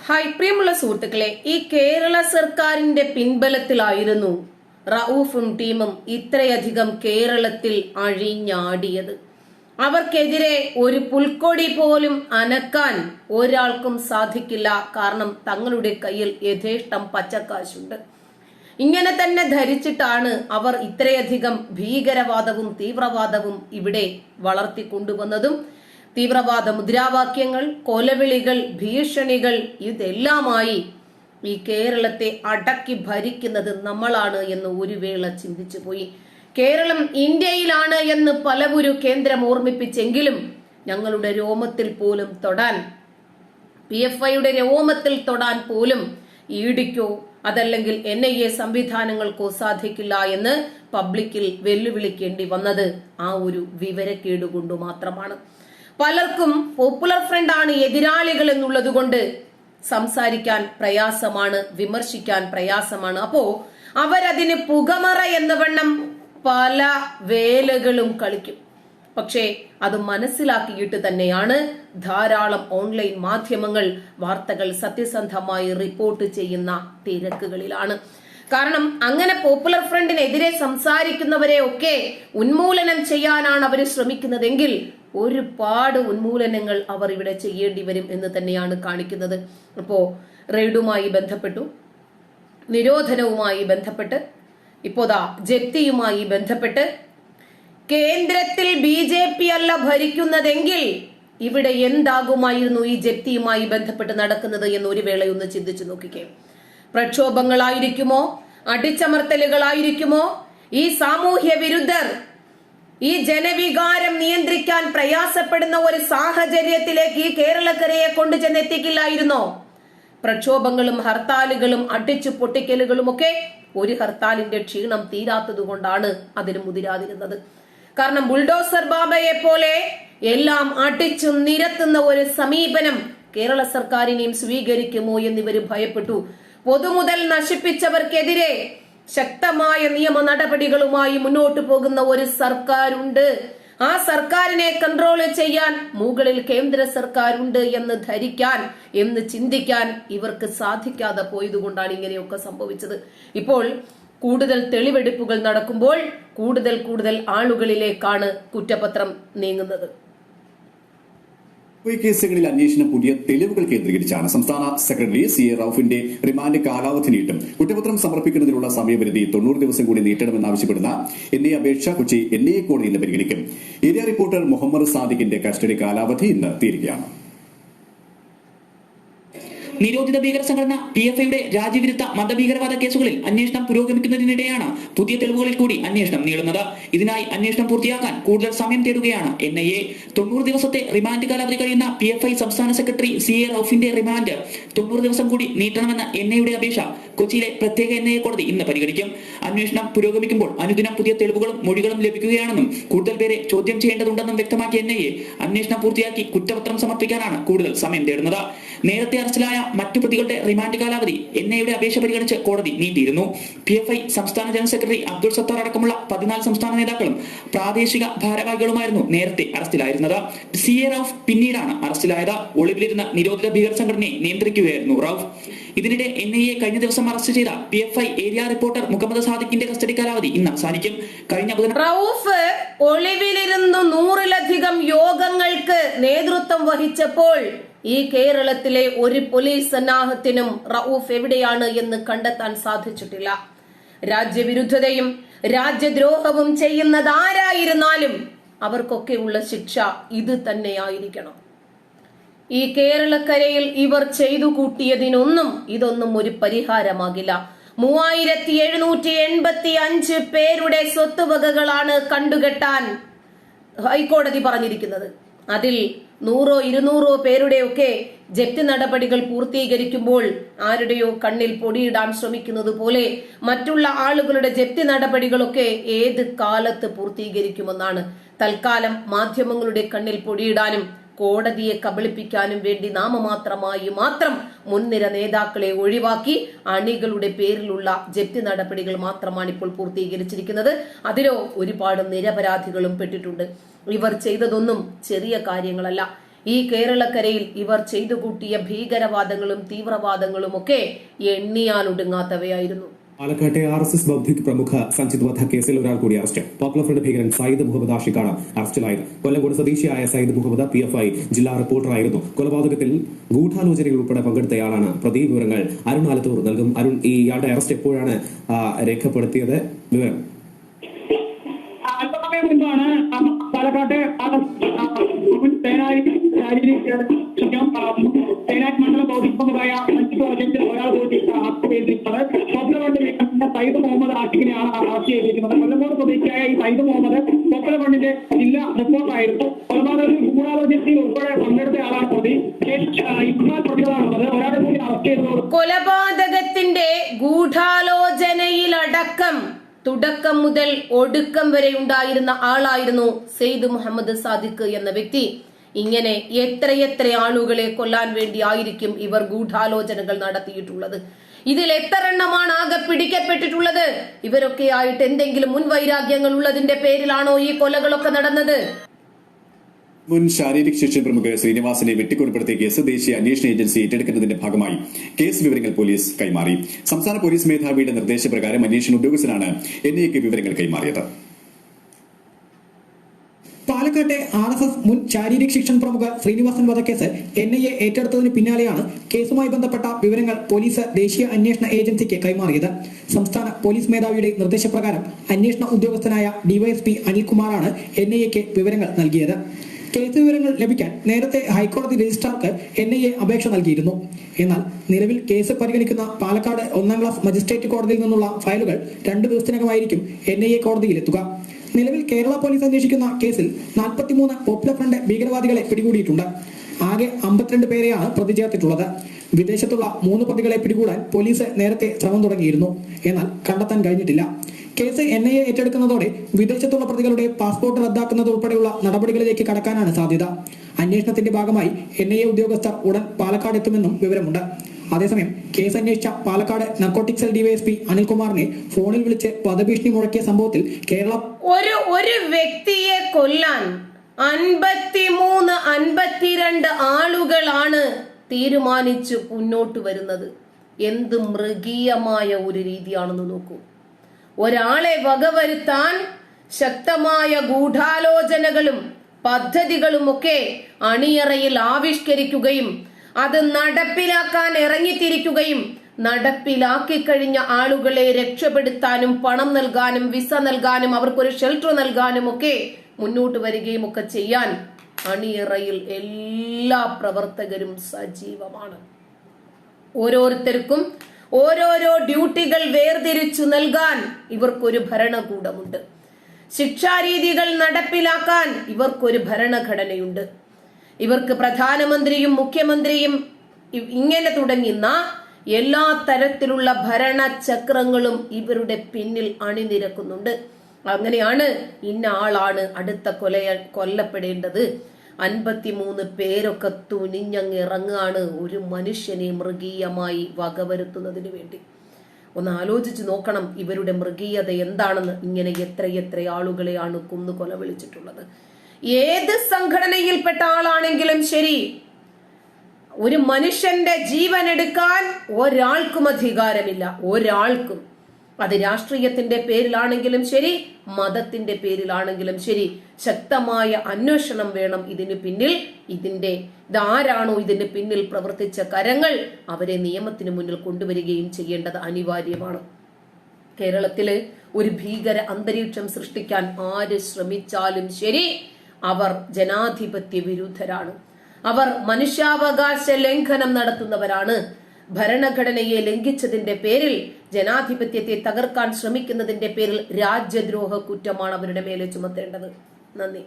Hi പ്രിയമുള്ള സുഹൃത്തുക്കളെ, ഈ കേരള സർക്കാരിന്റെ പിൻബലത്തിലായിരുന്നു റഊഫും ടീമും ഇത്രയധികം കേരളത്തിൽ അഴിഞ്ഞാടിയത്. അവർക്കെതിരെ ഒരു പുൽക്കൊടി പോലും അനക്കാൻ ഒരാൾക്കും സാധിക്കില്ല. കാരണം തങ്ങളുടെ കയ്യിൽ യഥേഷ്ടം പച്ചക്കാശുണ്ട്. ഇങ്ങനെ തന്നെ ധരിച്ചിട്ടാണ് അവർ ഇത്രയധികം ഭീകരവാദവും തീവ്രവാദവും ഇവിടെ വളർത്തിക്കൊണ്ടുവന്നതും. തീവ്രവാദ മുദ്രാവാക്യങ്ങൾ, കൊലവിളികൾ, ഭീഷണികൾ ഇതെല്ലാമായി ഈ കേരളത്തെ അടക്കി ഭരിക്കുന്നത് നമ്മളാണ് എന്ന് ഒരു വേള ചിന്തിച്ചു പോയി. കേരളം ഇന്ത്യയിലാണ് എന്ന് പലവരും കേന്ദ്രം ഓർമ്മിപ്പിച്ചെങ്കിലും ഞങ്ങളുടെ രോമത്തിൽ പോലും തൊടാൻ, PFIയുടെ രോമത്തിൽ തൊടാൻ പോലും ഇഡിക്കോ അതല്ലെങ്കിൽ NIA സംവിധാനങ്ങൾക്കോ സാധിക്കില്ല എന്ന് പബ്ലിക്കിൽ വെല്ലുവിളിക്കേണ്ടി വന്നത് ആ ഒരു വിവരക്കേടുകൊണ്ട് മാത്രമാണ്. പലർക്കും പോപ്പുലർ ഫ്രണ്ട് ആണ് എതിരാളികൾ എന്നുള്ളത് കൊണ്ട് സംസാരിക്കാൻ പ്രയാസമാണ്, വിമർശിക്കാൻ പ്രയാസമാണ്. അപ്പോ അവരതിന് പുകമറ എന്ന വണ്ണം പല വേലകളും കളിക്കും. പക്ഷേ അത് മനസ്സിലാക്കിയിട്ട് തന്നെയാണ് ധാരാളം ഓൺലൈൻ മാധ്യമങ്ങൾ വാർത്തകൾ സത്യസന്ധമായി റിപ്പോർട്ട് ചെയ്യുന്ന തിരക്കുകളിലാണ്. കാരണം അങ്ങനെ പോപ്പുലർ ഫ്രണ്ടിനെതിരെ സംസാരിക്കുന്നവരെ ഒക്കെ ഉന്മൂലനം ചെയ്യാനാണ് അവർ ശ്രമിക്കുന്നതെങ്കിൽ ഒരുപാട് ഉന്മൂലനങ്ങൾ അവർ ഇവിടെ ചെയ്യേണ്ടി വരും എന്ന് തന്നെയാണ് കാണിക്കുന്നത്. അപ്പോ റെയ്ഡുമായി ബന്ധപ്പെട്ടു, നിരോധനവുമായി ബന്ധപ്പെട്ട്, ഇപ്പോതാ ജപ്തിയുമായി ബന്ധപ്പെട്ട് കേന്ദ്രത്തിൽ BJP അല്ല ഭരിക്കുന്നതെങ്കിൽ ഇവിടെ എന്താകുമായിരുന്നു ഈ ജപ്തിയുമായി ബന്ധപ്പെട്ട് നടക്കുന്നത് എന്ന് ഒരു വേളയൊന്ന് ചിന്തിച്ചു നോക്കിക്കേ. പ്രക്ഷോഭങ്ങളായിരിക്കുമോ, അടിച്ചമർത്തലുകളായിരിക്കുമോ? ഈ സാമൂഹ്യ വിരുദ്ധർ ഈ ജനവികാരം നിയന്ത്രിക്കാൻ പ്രയാസപ്പെടുന്ന ഒരു സാഹചര്യത്തിലേക്ക് ഈ കേരളക്കരയെ കൊണ്ടുചെന്നെത്തിക്കില്ലായിരുന്നോ? പ്രക്ഷോഭങ്ങളും ഹർത്താലുകളും അടിച്ചു പൊട്ടിക്കലുകളും ഒക്കെ ഒരു ഹർത്താലിന്റെ ക്ഷീണം തീരാത്തത് കൊണ്ടാണ് അതിന് മുതിരാതിരുന്നത്. കാരണം ബുൾഡോസർ ബാബയെ പോലെ എല്ലാം അടിച്ചു നിരത്തുന്ന ഒരു സമീപനം കേരള സർക്കാരിനെയും സ്വീകരിക്കുമോ എന്നിവർ ഭയപ്പെട്ടു. പൊതുമുതൽ നശിപ്പിച്ചവർക്കെതിരെ ശക്തമായ നിയമ നടപടികളുമായി മുന്നോട്ട് പോകുന്ന ഒരു സർക്കാരുണ്ട്. ആ സർക്കാരിനെ കൺട്രോൾ ചെയ്യാൻ മുകളിൽ കേന്ദ്ര സർക്കാരുണ്ട് എന്ന് ധരിക്കാൻ, എന്ന് ചിന്തിക്കാൻ ഇവർക്ക് സാധിക്കാതെ പോയതുകൊണ്ടാണ് ഇങ്ങനെയൊക്കെ സംഭവിച്ചത്. ഇപ്പോൾ കൂടുതൽ തെളിവെടുപ്പുകൾ നടക്കുമ്പോൾ കൂടുതൽ ആളുകളിലേക്കാണ് കുറ്റപത്രം നീങ്ങുന്നത്. കേസുകളിൽ അന്വേഷണം പുതിയ തെളിവുകൾ കേന്ദ്രീകരിച്ചാണ്. സംസ്ഥാന സെക്രട്ടറി CA റൌഫിന്റെ റിമാൻഡ് കാലാവധി നീട്ടും. കുറ്റപത്രം സമർപ്പിക്കുന്നതിനുള്ള സമയപരിധി 90 ദിവസം കൂടി നീട്ടണമെന്നാവശ്യപ്പെടുന്ന NIA അപേക്ഷ കൊച്ചി NIA കോടതി ഇന്ന് പരിഗണിക്കും. ഏരിയ റിപ്പോർട്ടർ മുഹമ്മദ് സാദിഖിന്റെ കസ്റ്റഡി കാലാവധി ഇന്ന് തീരുകയാണ്. നിരോധിത ഭീകര സംഘടന PFIയുടെ രാജ്യവിരുദ്ധ മതഭീകരവാദ കേസുകളിൽ അന്വേഷണം പുരോഗമിക്കുന്നതിനിടെയാണ് പുതിയ തെളിവുകളിൽ കൂടി അന്വേഷണം നീളുന്നത്. ഇതിനായി അന്വേഷണം പൂർത്തിയാക്കാൻ കൂടുതൽ സമയം തേടുകയാണ് NIA. 90 ദിവസത്തെ റിമാൻഡ് കാലാവധി കഴിയുന്ന PFI സംസ്ഥാന സെക്രട്ടറി CA റൌഫിന്റെ റിമാൻഡ് 90 ദിവസം കൂടി നീട്ടണമെന്ന NIAയുടെ അപേക്ഷ കൊച്ചിയിലെ പ്രത്യേക NIA കോടതി ഇന്ന് പരിഗണിക്കും. അന്വേഷണം പുരോഗമിക്കുമ്പോൾ അനുദിനം പുതിയ തെളിവുകളും മൊഴികളും ലഭിക്കുകയാണെന്നും കൂടുതൽ പേരെ ചോദ്യം ചെയ്യേണ്ടതുണ്ടെന്നും വ്യക്തമാക്കിയ NIA അന്വേഷണം പൂർത്തിയാക്കി കുറ്റപത്രം സമർപ്പിക്കാനാണ് കൂടുതൽ സമയം തേടുന്നത്. നേരത്തെ അറസ്റ്റിലായ മറ്റു പ്രതികളുടെ റിമാൻഡ് കാലാവധി NIAയുടെ അപേക്ഷ പരിഗണിച്ച് കോടതി നീട്ടിയിരുന്നു. PFI സംസ്ഥാന ജനറൽ സെക്രട്ടറി അബ്ദുൾ സത്താർ അടക്കമുള്ള 14 സംസ്ഥാന നേതാക്കളും പ്രാദേശിക ഭാരവാഹികളുമായിരുന്നു നേരത്തെ അറസ്റ്റിലായിരുന്നത്. CA റൌഫ് പിന്നീടാണ് അറസ്റ്റിലായത്. ഒളിവിലിരുന്ന നിരോധിത ഭീകര സംഘടനയെ നിയന്ത്രിക്കുകയായിരുന്നു റൌഫ്. ഇതിനിടെ NIA കഴിഞ്ഞ ദിവസം അറസ്റ്റ് ചെയ്ത PFI ഏരിയ റിപ്പോർട്ടർ മുഹമ്മദ് സാദിഖിന്റെ കസ്റ്റഡി കാലാവധി ഇന്ന് അവസാനിക്കും. കഴിഞ്ഞ റൌഫ് ഒളിവിലിരുന്നു 100-ലധികം യോഗങ്ങൾക്ക് നേതൃത്വം വഹിച്ചപ്പോൾ ഈ കേരളത്തിലെ ഒരു പോലീസ് സന്നാഹത്തിനും റഊഫ് എവിടെയാണ് എന്ന് കണ്ടെത്താൻ സാധിച്ചിട്ടില്ല. രാജ്യവിരുദ്ധതയും രാജ്യദ്രോഹവും ചെയ്യുന്നത് ആരായിരുന്നാലും അവർക്കൊക്കെയുള്ള ശിക്ഷ ഇത് തന്നെയായിരിക്കണം. ഈ കേരളക്കരയിൽ ഇവർ ചെയ്തു കൂട്ടിയതിനൊന്നും ഇതൊന്നും ഒരു പരിഹാരമാകില്ല. 3785 പേരുടെ സ്വത്തുവകകളാണ് കണ്ടുകെട്ടാൻ ഹൈക്കോടതി പറഞ്ഞിരിക്കുന്നത്. അതിൽ 100-200 പേരുടെയൊക്കെ ജപ്തി നടപടികൾ പൂർത്തീകരിക്കുമ്പോൾ ആരുടെയോ കണ്ണിൽ പൊടിയിടാൻ ശ്രമിക്കുന്നത് പോലെ മറ്റുള്ള ആളുകളുടെ ജപ്തി നടപടികളൊക്കെ ഏത് കാലത്ത് പൂർത്തീകരിക്കുമെന്നാണ്. തൽക്കാലം മാധ്യമങ്ങളുടെ കണ്ണിൽ പൊടിയിടാനും കോടതിയെ കബളിപ്പിക്കാനും വേണ്ടി നാമമാത്രമായി മാത്രം മുൻനിര നേതാക്കളെ ഒഴിവാക്കി അണികളുടെ പേരിലുള്ള ജപ്തി നടപടികൾ മാത്രമാണ് ഇപ്പോൾ പൂർത്തീകരിച്ചിരിക്കുന്നത്. അതിലോ ഒരുപാട് നിരപരാധികളും പെട്ടിട്ടുണ്ട്. ഇവർ ചെയ്തതൊന്നും ചെറിയ കാര്യങ്ങളല്ല. ഈ കേരളക്കരയിൽ ഇവർ ചെയ്തു കൂട്ടിയ ഭീകരവാദങ്ങളും തീവ്രവാദങ്ങളും ഒക്കെ എണ്ണിയാലൊടുങ്ങാത്തവയായിരുന്നു. പാലക്കാട്ടെ RSS ബൗദ്ധിക് പ്രമുഖ സഞ്ജിത് വധ കേസിൽ ഒരാൾ കൂടി അറസ്റ്റ്. പോപ്പുലർ ഫ്രണ്ട് ഭീകരൻ സയ്യിദ് മുഹമ്മദ് ആഷിഖാണ് അറസ്റ്റിലായത്. കൊല്ലങ്കോട് സ്വദേശിയായ സയ്യിദ് മുഹമ്മദ് PFI ജില്ലാ റിപ്പോർട്ടറായിരുന്നു. കൊലപാതകത്തിൽ ഗൂഢാലോചനയിൽ ഉൾപ്പെടെ പങ്കെടുത്തയാളാണ്. പ്രതി വിവരങ്ങൾ അരുൺ ആലത്തൂർ നൽകും. അരുൺ, ഇയാളുടെ അറസ്റ്റ് എപ്പോഴാണ് രേഖപ്പെടുത്തിയത്? വിവരം. അല്പസമയം മുൻപാണ് പാലക്കാട്ടെ മണ്ഡലം ബൗദ്ധിക് പ്രമുഖായ ഒരാൾ കൂടി അറസ്റ്റ് ചെയ്തിരിക്കുന്നത്. പോപ്പുലർ ഫണ്ട് സയ്യിദ് മുഹമ്മദ് ആഷിഖിനെയാണ് അറസ്റ്റ് ചെയ്തിരിക്കുന്നത്. കൊല്ലങ്കോട് സ്വദേശിയായ ഈ സയ്യിദ് മുഹമ്മദ് പോപ്പുലർ ഫണ്ടിന്റെ ജില്ലാ റിപ്പോർട്ടറായിരുന്നു. കൊലപാതകത്തിൽ ഗൂഢാലോചനയിൽ ഉൾപ്പെടെ പങ്കെടുത്തയാളാണ് പ്രതി. പ്രതികളാണുള്ളത്. ഒരാളെ കൂടി അറസ്റ്റ് ചെയ്തതോട് കൊലപാതകത്തിന്റെ ഗൂഢാലോചനയിലടക്കം തുടക്കം മുതൽ ഒടുക്കം വരെ ഉണ്ടായിരുന്ന ആളായിരുന്നു സെയ്ദ് മുഹമ്മദ് സാദിഖ് എന്ന വ്യക്തി. ഇങ്ങനെ എത്രയെത്ര ആളുകളെ കൊല്ലാൻ വേണ്ടി ആയിരിക്കും ഇവർ ഗൂഢാലോചനകൾ നടത്തിയിട്ടുള്ളത്. ഇതിൽ എത്ര എണ്ണമാണ് ആകെ പിടിക്കപ്പെട്ടിട്ടുള്ളത്? ഇവരൊക്കെ ആയിട്ട് എന്തെങ്കിലും മുൻവൈരാഗ്യങ്ങൾ ഉള്ളതിന്റെ പേരിലാണോ ഈ കൊലകളൊക്കെ നടന്നത്? മുൻ ശാരീരിക ശിക്ഷ പ്രമുഖ ശ്രീനിവാസനെ വെട്ടിക്കൊലപ്പെടുത്തിയ കേസ് ദേശീയ അന്വേഷണ ഏജൻസി ഏറ്റെടുക്കുന്നതിന്റെ ഭാഗമായി കേസ് വിവരങ്ങൾ പോലീസ് കൈമാറി. സംസ്ഥാന പോലീസ് മേധാവിയുടെ നിർദ്ദേശപ്രകാരം അന്വേഷണ ഉദ്യോഗസ്ഥനാണ് NIAക്ക് വിവരങ്ങൾ കൈമാറിയത്. പാലക്കാട്ടെ RSS മുൻ ശാരീരിക ശിക്ഷൺ പ്രമുഖ ശ്രീനിവാസൻ വധക്കേസ് NIA ഏറ്റെടുത്തതിന് പിന്നാലെയാണ് കേസുമായി ബന്ധപ്പെട്ട വിവരങ്ങൾ പോലീസ് ദേശീയ അന്വേഷണ ഏജൻസിക്ക് കൈമാറിയത്. സംസ്ഥാന പോലീസ് മേധാവിയുടെ നിർദ്ദേശപ്രകാരം അന്വേഷണ ഉദ്യോഗസ്ഥനായ DYSP അനിൽകുമാറാണ് NIAക്ക് വിവരങ്ങൾ നൽകിയത്. കേസ് വിവരങ്ങൾ ലഭിക്കാൻ നേരത്തെ ഹൈക്കോടതി രജിസ്ട്രാർക്ക് NIA അപേക്ഷ നൽകിയിരുന്നു. എന്നാൽ നിലവിൽ കേസ് പരിഗണിക്കുന്ന പാലക്കാട് 1ാം ക്ലാസ് മജിസ്ട്രേറ്റ് കോടതിയിൽ നിന്നുള്ള ഫയലുകൾ 2 ദിവസത്തിനകമായിരിക്കും NIA കോടതിയിലെത്തുക. നിലവിൽ കേരള പോലീസ് അന്വേഷിക്കുന്ന കേസിൽ 43 പോപ്പുലർ ഫ്രണ്ട് ഭീകരവാദികളെ പിടികൂടിയിട്ടുണ്ട്. ആകെ 52 പേരെയാണ് പ്രതി ചേർത്തിട്ടുള്ളത്. വിദേശത്തുള്ള 3 പ്രതികളെ പിടികൂടാൻ പോലീസ് നേരത്തെ ശ്രമം തുടങ്ങിയിരുന്നു. എന്നാൽ കണ്ടെത്താൻ കഴിഞ്ഞിട്ടില്ല. കേസ് NIA ഏറ്റെടുക്കുന്നതോടെ വിദേശത്തുള്ള പ്രതികളുടെ പാസ്പോർട്ട് റദ്ദാക്കുന്നത് ഉൾപ്പെടെയുള്ള നടപടികളിലേക്ക് കടക്കാനാണ് സാധ്യത. അന്വേഷണത്തിന്റെ ഭാഗമായി NIA ഉദ്യോഗസ്ഥർ ഉടൻ പാലക്കാട് എത്തുമെന്നും വിവരമുണ്ട്. അതേസമയം കേസ് അന്വേഷിച്ച പാലക്കാട് നർക്കോട്ടിക് സെൽ DYSP അനിൽകുമാറിനെ ഫോണിൽ വിളിച്ച് വധഭീഷണി മുഴക്കിയ സംഭവത്തിൽ കേരള ഒരു വ്യക്തിയെ കൊല്ലാൻ 53-52 ആളുകളാണ് തീരുമാനിച്ചു മുന്നോട്ട് വരുന്നത്. എന്ത് മൃഗീയമായ ഒരു രീതിയാണെന്ന് നോക്കൂ. ഒരാളെ വകവരുത്താൻ ശക്തമായ ഗൂഢാലോചനകളും പദ്ധതികളുമൊക്കെ അണിയറയിൽ ആവിഷ്കരിക്കുകയും അത് നടപ്പിലാക്കാൻ ഇറങ്ങിത്തിരിക്കുകയും നടപ്പിലാക്കി കഴിഞ്ഞ ആളുകളെ രക്ഷപ്പെടുത്താനും പണം നൽകാനും വിസ നൽകാനും അവർക്കൊരു ഷെൽട്ടർ നൽകാനും ഒക്കെ മുന്നോട്ട് വരികയും ഒക്കെ ചെയ്യാൻ അണിയറയിൽ എല്ലാ പ്രവർത്തകരും സജീവമാണ്. ഓരോരുത്തർക്കും ഓരോരോ ഡ്യൂട്ടികൾ വേർതിരിച്ചു നൽകാൻ ഇവർക്കൊരു ഭരണകൂടമുണ്ട്. ശിക്ഷാരീതികൾ നടപ്പിലാക്കാൻ ഇവർക്കൊരു ഭരണഘടനയുണ്ട്. ഇവർക്ക് പ്രധാനമന്ത്രിയും മുഖ്യമന്ത്രിയും ഇങ്ങനെ തുടങ്ങുന്ന എല്ലാ തരത്തിലുള്ള ഭരണചക്രങ്ങളും ഇവരുടെ പിന്നിൽ അണിനിരക്കുന്നുണ്ട്. അങ്ങനെയാണ് ഇന്ന ആളാണ് അടുത്ത കൊല്ലപ്പെടേണ്ടത്. 53 പേരൊക്കെ തുനിഞ്ഞങ്ങ് ഇറങ്ങാണ് ഒരു മനുഷ്യനെ മൃഗീയമായി വകവരുത്തുന്നതിന് വേണ്ടി. ഒന്ന് ആലോചിച്ച് നോക്കണം ഇവരുടെ മൃഗീയത എന്താണെന്ന്. ഇങ്ങനെ എത്ര ആളുകളെയാണ് കൊന്നു കൊല വിളിച്ചിട്ടുള്ളത്. ഏത് സംഘടനയിൽപ്പെട്ട ആളാണെങ്കിലും ശരി, ഒരു മനുഷ്യന്റെ ജീവൻ എടുക്കാൻ ഒരാൾക്കും അധികാരമില്ല. ഒരാൾക്കും. അത് രാഷ്ട്രീയത്തിന്റെ പേരിലാണെങ്കിലും ശരി, മതത്തിന്റെ പേരിലാണെങ്കിലും ശരി, ശക്തമായ അന്വേഷണം വേണം ഇതിന് പിന്നിൽ. ഇതാരാണോ ഇതിന് പിന്നിൽ പ്രവർത്തിച്ച കരങ്ങൾ, അവരെ നിയമത്തിന് മുന്നിൽ കൊണ്ടുവരികയും ചെയ്യേണ്ടത് അനിവാര്യമാണ്. കേരളത്തില് ഒരു ഭീകര അന്തരീക്ഷം സൃഷ്ടിക്കാൻ ആര് ശ്രമിച്ചാലും ശരി, അവർ ജനാധിപത്യ വിരുദ്ധരാണ്. അവർ മനുഷ്യാവകാശ ലംഘനം നടത്തുന്നവരാണ്. ഭരണഘടനയെ ലംഘിച്ചതിന്റെ പേരിൽ, ജനാധിപത്യത്തെ തകർക്കാൻ ശ്രമിക്കുന്നതിന്റെ പേരിൽ രാജ്യദ്രോഹ കുറ്റമാണ് അവരുടെ മേലെ ചുമത്തേണ്ടത്. നന്ദി.